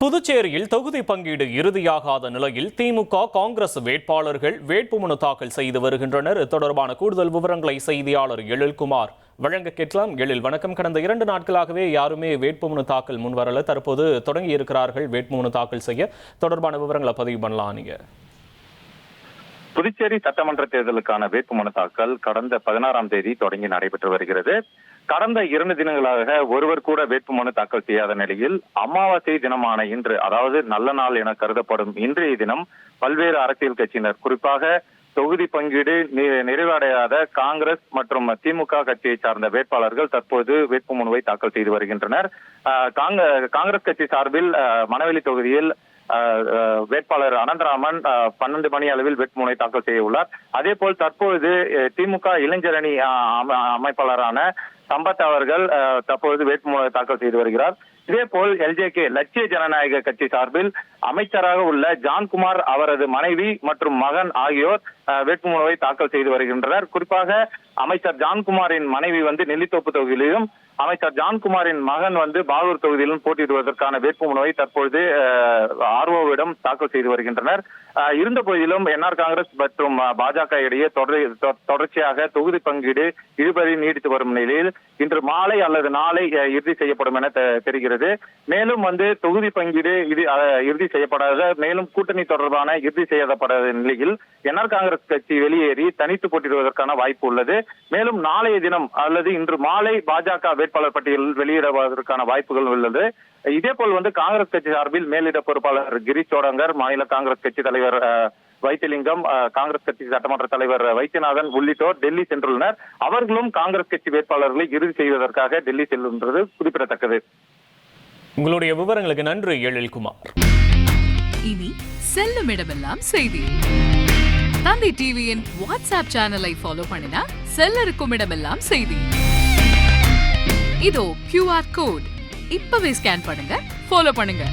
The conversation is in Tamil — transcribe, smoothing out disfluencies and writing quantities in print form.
புதுச்சேரியில் தொகுதி பங்கீடு இறுதியாகாத நிலையில் திமுக காங்கிரஸ் வேட்பாளர்கள் வேட்புமனு தாக்கல் செய்து வருகின்றனர். தொடர்பான கூடுதல் விவரங்களை செய்தியாளர் எழில்குமார் வழங்க கேட்கலாம். எழில், வணக்கம். கடந்த 2 நாட்களாகவே யாருமே வேட்புமனு தாக்கல் முன்வரல, தற்போது தொடங்கி இருக்கிறார்கள் வேட்புமனு தாக்கல் செய்ய. தொடர்பான விவரங்களை பதிவு பண்ணலாம். நீங்க புதுச்சேரி சட்டமன்ற தேர்தலுக்கான வேட்புமனு தாக்கல் கடந்த 16ஆம் தேதி தொடங்கி நடைபெற்று வருகிறது. கடந்த 2 தினங்களாக ஒருவர் கூட வேட்புமனு தாக்கல் செய்யாத நிலையில் அமாவாசை தினமான இன்று, அதாவது நல்ல நாள் என கருதப்படும் இன்றைய தினம், பல்வேறு அரசியல் கட்சியினர், குறிப்பாக தொகுதி பங்கீடு நிறைவடையாத காங்கிரஸ் மற்றும் திமுக கட்சியை சார்ந்த வேட்பாளர்கள் தற்போது வேட்புமனுவை தாக்கல் செய்து வருகின்றனர். காங்கிரஸ் கட்சி சார்பில் மணவெளி தொகுதியில் வேட்பாளர் அனந்தராமன் 12 மணி அளவில் வேட்புமனுவை தாக்கல் செய்ய உள்ளார். அதே போல் தற்பொழுது திமுக இளைஞரணி அமைப்பாளரான சம்பத் அவர்கள் தற்பொழுது வேட்புமனுவை தாக்கல் செய்து வருகிறார். இதே போல் LJK லட்சிய ஜனநாயக கட்சி சார்பில் அமைச்சராக உள்ள ஜான்குமார், அவரது மனைவி மற்றும் மகன் ஆகியோர் வேட்புமனுவை தாக்கல் செய்து வருகின்றனர். குறிப்பாக அமைச்சர் ஜான்குமாரின் மனைவி நெல்லித்தோப்பு தொகுதியிலும், அமைச்சர் ஜான்குமாரின் மகன் பாகூர் தொகுதியிலும் போட்டியிடுவதற்கான வேட்புமனுவை தற்பொழுது RO-விடம் தாக்கல் செய்து வருகின்றனர். இருந்த போதிலும் NR காங்கிரஸ் மற்றும் பாஜக இடையே தொடர்ச்சியாக தொகுதி பங்கீடு இழுபறி நீடித்து வரும் நிலையில் இன்று மாலை அல்லது நாளை இறுதி செய்யப்படும் என தெரிகிறது. மேலும் தொகுதி பங்கீடு இறுதி செய்யப்படாத, மேலும் கூட்டணி தொடர்பான இறுதி செய்யப்படாத நிலையில் NR காங்கிரஸ் கட்சி வெளியேறி தனித்து போட்டியிடுவதற்கான வாய்ப்பு உள்ளது. மேலும் நாளைய தினம் அல்லது இன்று மாலை பாஜக வேட்பாளர் பட்டியல் வெளியிடுவதற்கான வாய்ப்புகள் உள்ளது. இதே போல் காங்கிரஸ் கட்சி சார்பில் மேலிட பொறுப்பாளர் கிரீஷ் சோடங்கர், மாநில காங்கிரஸ் கட்சி தலைவர் வைத்திலிங்கம், காங்கிரஸ் கட்சி சட்டமன்ற தலைவர் வைத்தியநாதன் உள்ளிட்டோர் டெல்லி சென்றுள்ளனர். அவர்களும் காங்கிரஸ் கட்சி வேட்பாளர்களை இறுதி செய்வதற்காக டெல்லி செல்கின்றது குறிப்பிடத்தக்கது. உங்களுடைய விவரங்களுக்கு நன்றி எழில்குமார். இனி செல்லும் இடமெல்லாம் செய்தி. தந்தை டிவியின் வாட்ஸ்அப் சேனலை ஃபாலோ பண்ணினா செல்ல இருக்கும் இடமெல்லாம் செய்தி. இதோ QR கோட், இப்பவே ஸ்கேன் பண்ணுங்க, ஃபாலோ பண்ணுங்க.